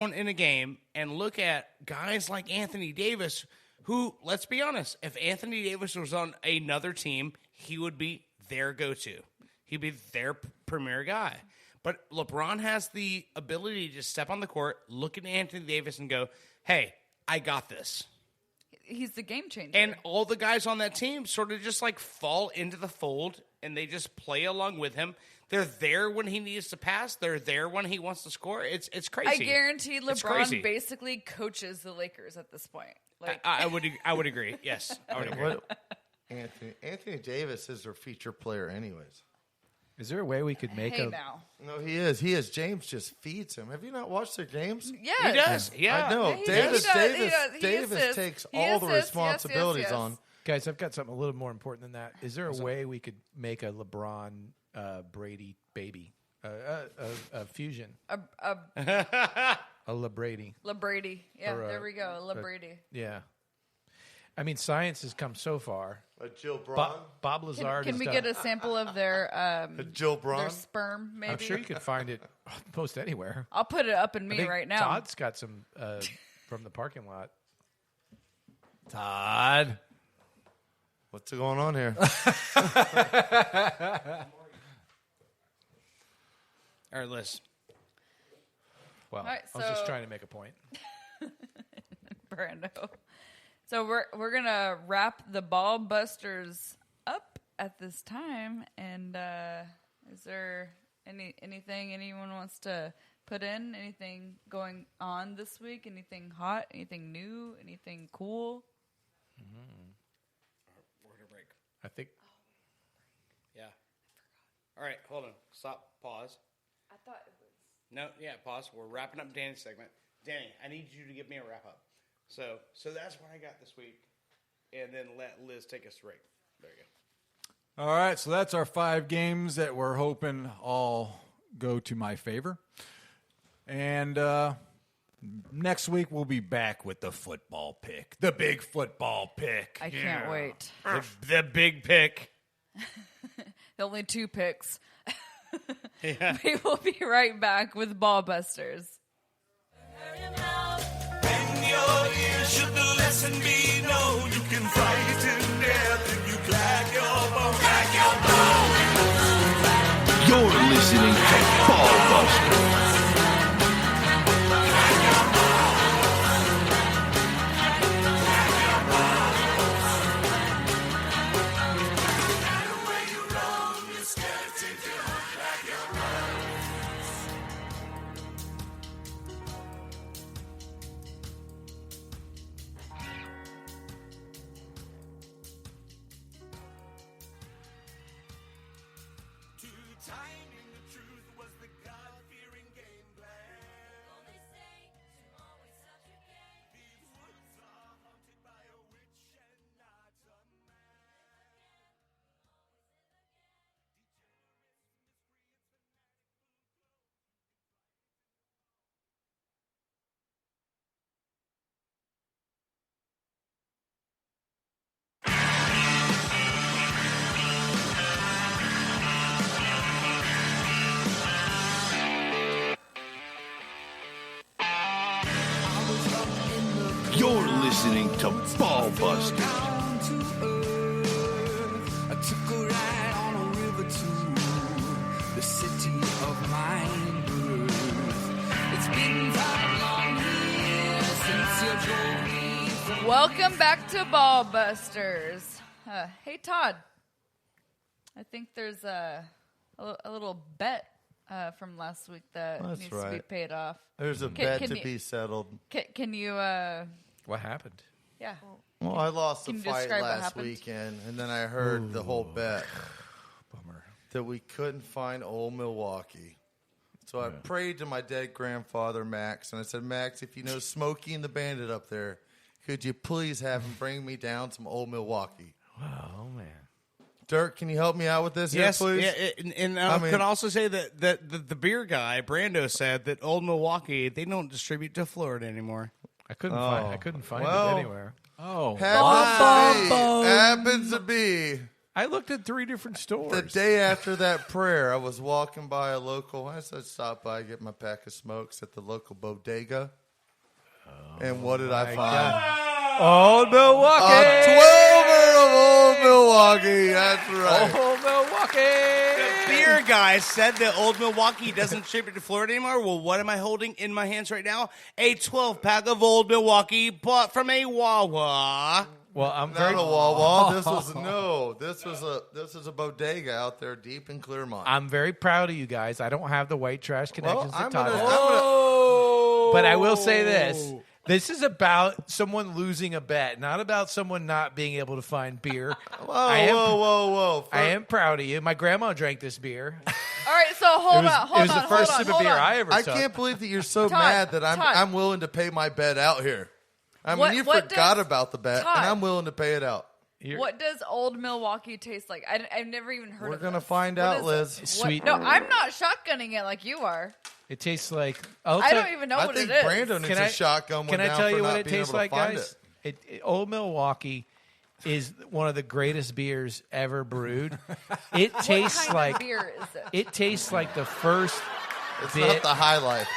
in a game and look at guys like Anthony Davis, who, let's be honest, if Anthony Davis was on another team, he would be their go-to. He'd be their premier guy. But LeBron has the ability to just step on the court, look at Anthony Davis, and go, hey, I got this. He's the game changer. And all the guys on that team sort of just like fall into the fold, and they just play along with him. They're there when he needs to pass. They're there when he wants to score. It's crazy. I guarantee LeBron basically coaches the Lakers at this point. Like I would agree. Yes, I would agree. Anthony Davis is their feature player anyways. Is there a way we could make now. No, he is. He is. James just feeds him. Have you not watched their games? Yes. He does. Yeah. I know. Yeah, Davis takes all the responsibilities on. Guys, I've got something a little more important than that. Is there a way we could make a LeBron Brady baby? A fusion. A LeBrady. LeBrady. Yeah, there we go. LeBrady. Yeah. I mean, science has come so far. Jill Braun? Bob Lazard Can we get a sample of their Jill Braun? their sperm, maybe? I'm sure you could find it most anywhere. I'll put it up in me right now. Todd's got some from the parking lot. Todd. What's going on here? All right, Liz. Well, right, I was just trying to make a point. Brando. So we're gonna wrap the ball busters up at this time, and is there anything anyone wants to put in? Anything going on this week? Anything hot? Anything new? Anything cool? We're gonna break. I think. Yeah. All right, hold on. Stop. Pause. I thought it was. No, yeah, pause. We're wrapping up Danny's segment. Danny, I need you to give me a wrap up. So that's what I got this week, and then let Liz take us to break. There you go. All right, so that's our 5 games that we're hoping all go to my favor. And next week we'll be back with the football pick, the big football pick. I can't wait. The big pick. The only 2 picks. Yeah. We will be right back with Ball Busters. Should the lesson be known, you can fight to death if you crack your bone. You're listening to Ball Busters. You're listening to Ball Busters. I took a ride on a river to the city of my birth. It's been 5 long years since you drove me. Welcome back to Ball Busters. Hey, Todd. I think there's a little bet from last week that needs to be paid off. There's a bet to be settled. Can you... What happened? Yeah. Well, I lost the Can you fight describe what last happened? weekend, and then I heard the whole bet. Bummer. That we couldn't find old Milwaukee. So I prayed to my dead grandfather, Max, and I said, Max, if you know Smokey and the Bandit up there, could you please have him bring me down some old Milwaukee? Oh, man. Dirk, can you help me out with this Yes, here, please? yeah, and I can also say that the beer guy, Brando, said that Old Milwaukee, they don't distribute to Florida anymore. I couldn't find it anywhere. Oh, Happens to be I looked at 3 different stores. The day after that prayer, I was walking by a local. I said, "Stop by, get my pack of smokes at the local bodega." And what did I find? Old Milwaukee. A 12er of Old Milwaukee. That's right. Old Milwaukee. Beer guy said that Old Milwaukee doesn't ship it to Florida anymore. Well, what am I holding in my hands right now? A 12-pack of Old Milwaukee bought from a Wawa. Well, I'm Not very. a Wawa. This was a bodega out there deep in Clearmont. I'm very proud of you guys. I don't have the white trash connections that I'm Todd gonna- has. But I will say this. This is about someone losing a bet, not about someone not being able to find beer. Whoa. I am proud of you. My grandma drank this beer. All right, so hold on. It was the first sip of beer I ever I took. can't believe that you're so Todd, mad that Todd. I'm willing to pay my bet out here. I mean, What- you what forgot does- about the bet, Todd. and I'm willing to pay it out. What does Old Milwaukee taste like? I've never even heard We're of gonna this. find What out, is Liz. it? Sweet. No, I'm not shotgunning it like you are. It tastes like. I don't even know I what think it is. Brando needs a shotgun. Can one I down tell for you not what it being tastes able to like, find guys? Old Milwaukee is one of the greatest beers ever brewed. It tastes what kind like of beer is it? it tastes like the first It's bit. not the high life.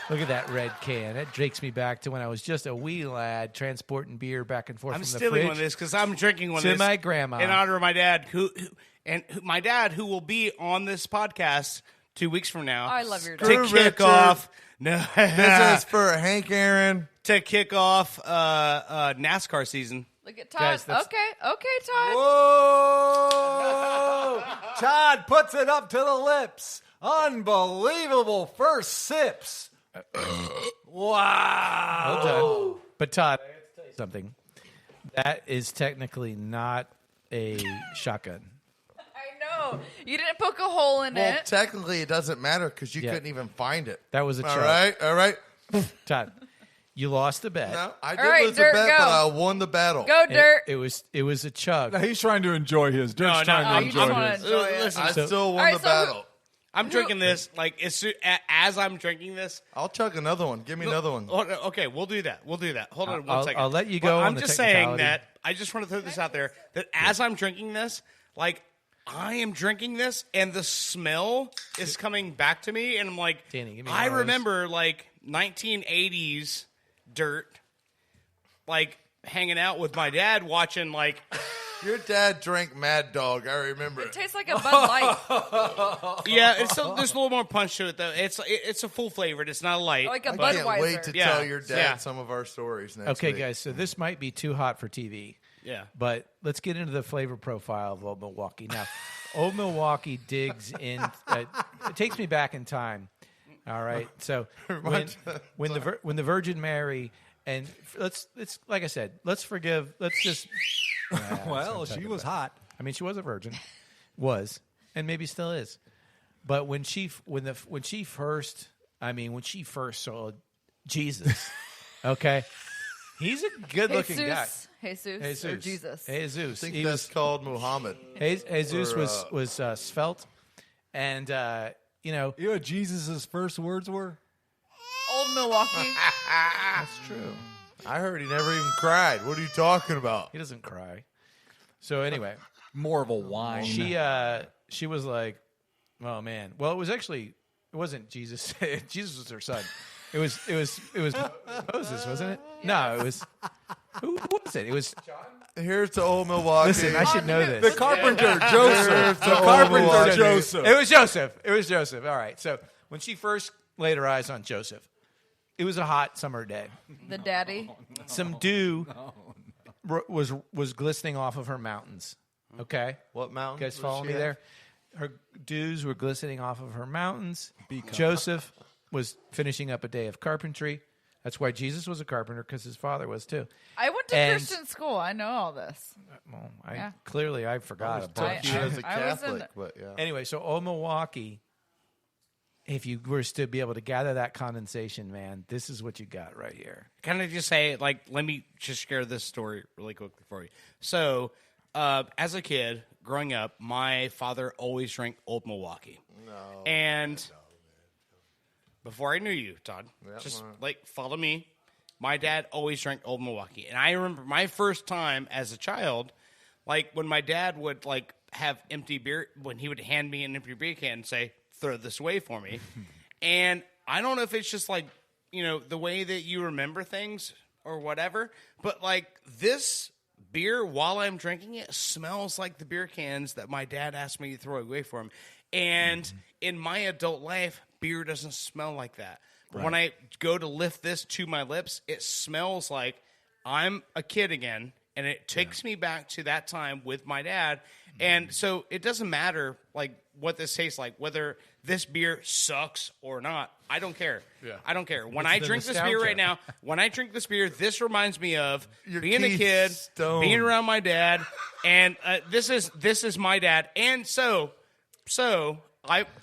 Look at that red can. It takes me back to when I was just a wee lad transporting beer back and forth I'm from the stealing fridge one of this because I'm drinking one to of this my grandma. in honor of my dad, my dad who will be on this podcast 2 weeks from now. Oh, I love your to dad. kick Richard. off. No, This is for Hank Aaron. to kick off NASCAR season. Look at Todd. Guys, that's- Okay, Todd. Whoa! Todd puts it up to the lips. Unbelievable first sips. Wow. Well done. But Todd, I have to tell you something. That is technically not a shotgun. I know. You didn't poke a hole in Well, it. technically, it doesn't matter because you Yeah. couldn't even find it. That was a All chug. right. Todd, you lost the bet. No, I All did right, lose the Dirt, bet, go. but I won the battle. Go, It- Dirt. It was a chug. Now, he's trying to enjoy his. Dirt's No, trying no, to you enjoy just want his. to enjoy it. Listen, I So- still won All right, the so battle. I'm drinking this like as I'm drinking this. I'll chug another one. Give me another one. Okay, we'll do that. Hold on one second. I'll let you go But on I'm the just saying technicality. that I just want to throw this out there that as I'm drinking this, like I am drinking this, and the smell is coming back to me, and I'm like, Danny, give me I one of those. remember like 1980s Dirt, like hanging out with my dad watching like. Your dad drank Mad Dog. I remember It it. tastes like a Bud Light. Yeah, there's a little more punch to it though. It's a full flavored. It's not a light. Like a I but- can't Budweiser. wait to Yeah. tell your dad Yeah. some of our stories next Okay, week. guys, so this might be too hot for TV. Yeah. But let's get into the flavor profile of Old Milwaukee. Now, Old Milwaukee digs in. It takes me back in time. All right. So when the Virgin Mary and let's like I said, let's forgive. Let's just. Well, she was hot. I mean, she was a virgin, and maybe still is. But when she first saw Jesus, okay, he's a good-looking guy. Jesus, or Jesus. Jesus. I think He that's was, called Muhammad. Jesus or, was svelte, and You know what Jesus' first words were? Old Milwaukee. that's true. I heard he never even cried. What are you talking about? He doesn't cry. So anyway, More of a wine. she was like, oh man. Well, it wasn't Jesus. Jesus was her son. It was Moses, wasn't it? No, it was who was it? It was Here's to Old Milwaukee. Listen, I should know the this. carpenter, Joseph. The Old carpenter, Milwaukee. Joseph. It was Joseph. It was Joseph. All right. So when she first laid her eyes on Joseph, it was a hot summer day. The daddy. Some dew was glistening off of her mountains. Okay, What mountain? you guys was follow she me at? there? Her dews were glistening off of her mountains. Joseph was finishing up a day of carpentry. That's why Jesus was a carpenter, because his father was too. I went to And- Christian school. I know all this. Well, Yeah. clearly I forgot a bunch. Took you as a I was in- Catholic, but yeah. Anyway, so Old Milwaukee, if you were to be able to gather that condensation, man, this is what you got right here. Can I just say, like, let me just share this story really quickly for you. So, as a kid, growing up, my father always drank Old Milwaukee. No. And before I knew you, Todd, follow me. My dad always drank Old Milwaukee. And I remember my first time as a child, Like when my dad would like have empty beer, when he would hand me an empty beer can and say, "Throw this away for me," and I don't know if it's just like the way that you remember things or whatever, but like this beer while I'm drinking it smells like the beer cans that my dad asked me to throw away for him. And in my adult life, beer doesn't smell like that. But when I go to lift this to my lips, it smells like I'm a kid again. And it takes me back to that time with my dad. And so it doesn't matter like what this tastes like, whether this beer sucks or not. I don't care. Yeah. I don't care. When I drink this beer right now, this reminds me of being a kid, being around my dad, and this is my dad. And so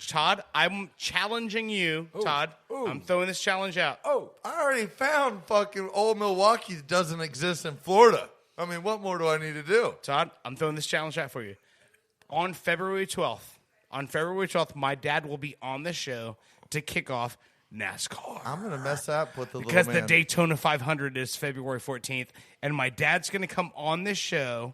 Todd, I'm challenging you, Todd. I'm throwing this challenge out. Oh, I already found fucking old Milwaukee that doesn't exist in Florida. I mean, what more do I need to do? Todd, I'm throwing this challenge out for you. On February 12th, my dad will be on the show to kick off NASCAR. I'm going to mess up with the little because man. the Daytona 500 is February 14th, and my dad's going to come on this show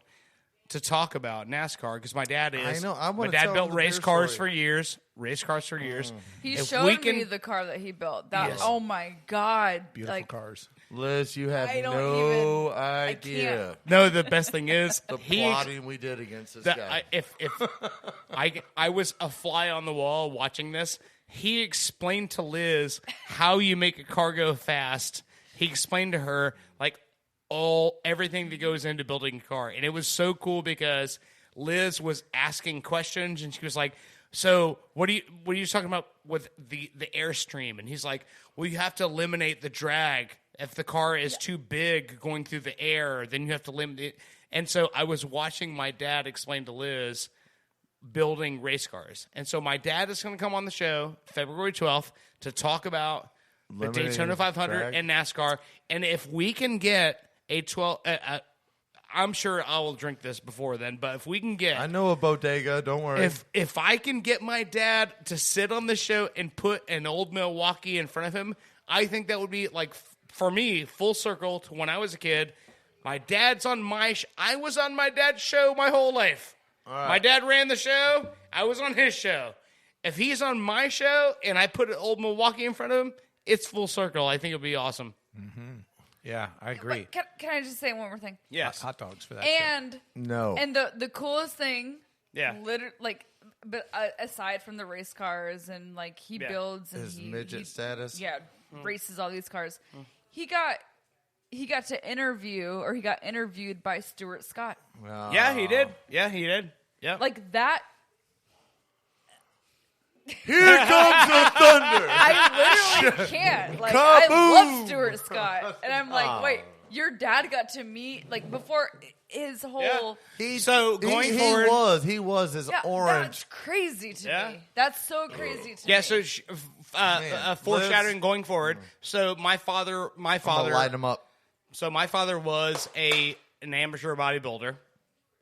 to talk about NASCAR because my dad is. I know. I my want to dad tell built him the race beer cars story. for years. He If showed we can- me the car that he built. That Yes. oh my god, Beautiful like cars. Liz, you have I don't no even- idea can't. No, the best thing is the he. plotting we did against this guy. If I was a fly on the wall watching this, he explained to Liz how you make a car go fast. He explained to her like everything that goes into building a car, and it was so cool because Liz was asking questions, and she was like, "So what are you talking about with the airstream?" And he's like, "Well, you have to eliminate the drag. If the car is too big going through the air, then you have to limit it." And so I was watching my dad explain to Liz building race cars. And so my dad is going to come on the show February 12th to talk about the Eliminating Daytona 500 drag. and NASCAR. And if we can get a 12 I'm sure I will drink this before then, but if we can get I know a bodega. Don't worry. if I can get my dad to sit on the show and put an old Milwaukee in front of him, I think that would be like for me full circle to when I was a kid. My dad's on I was on my dad's show my whole life. My dad ran the show. I was on his show. If he's on my show and I put an old Milwaukee in front of him, it's full circle. I think it'll be awesome. Yeah, I agree. Wait, can I just say one more thing? Yes. Hot dogs for that. And no. and the coolest thing, Yeah. but aside from the race cars and like he builds and His he midget status. yeah, races all these cars. He got to interview, or he got interviewed by Stuart Scott. Yeah, he did. Yeah. Like that. Here comes the thunder. I literally can't. Like Kaboom! I love Stuart Scott, and I'm like, wait, your dad got to meet like before his whole. So going forward, he was his Yeah, orange. that's crazy to Yeah. me. That's so crazy to me. yeah. So foreshadowing Liz. going forward. So my father. I'm gonna light him up. So my father was an amateur bodybuilder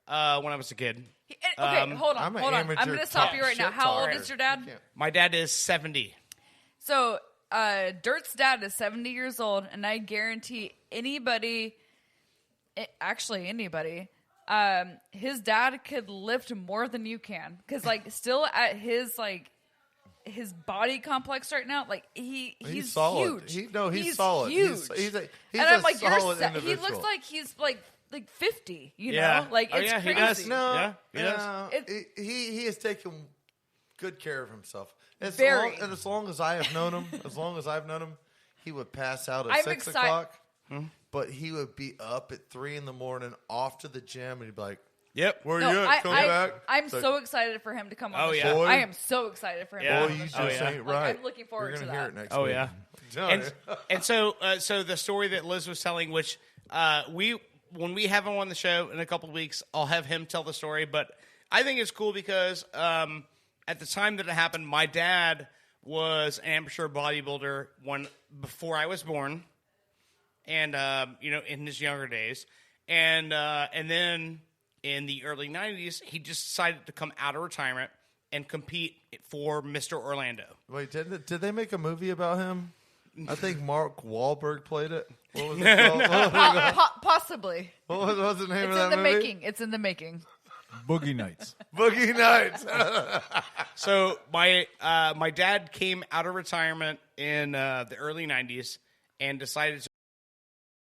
when I was a kid. Okay, hold I'm on, an hold on. I'm amateur going to stop top you right now. shit How old talker. is your dad? My dad is 70. So, Dirt's dad is 70 years old, and I guarantee anybody, his dad could lift more than you can. Because, like, still at his, like, his body complex right now, like, he's solid. huge. He's solid. Huge. He's a and I'm like, solid he individual. looks like he's, like 50, you Yeah. know? Like, Oh, it's yeah, he crazy. does. No, Yeah, he does. he has taken good care of himself. Very. As long as I have known him, he would pass out at I'm 6 exci- o'clock. But he would be up at 3 a.m, off to the gym, and he'd be like, Yep. "Where No, you at? Come back." I'm It's like, so excited for him to come on Oh, the yeah. show. Boy. I am so excited for him Yeah. to "Boy, come on you the just show. yeah. ain't Like, right." I'm looking forward You're to gonna hear that. it next Oh week. yeah. Telling And, you. and so the story that Liz was telling, which when we have him on the show in a couple of weeks, I'll have him tell the story. But I think it's cool because at the time that it happened, my dad was an amateur bodybuilder before I was born, and in his younger days, and then in the early 90s, he just decided to come out of retirement and compete for Mr. Orlando. Wait, did they make a movie about him? I think Mark Wahlberg played it. What was it called? Possibly. What was the name It's of in that the movie? making. It's in the making. Boogie Nights. Boogie Nights. So my dad came out of retirement in the early '90s and decided to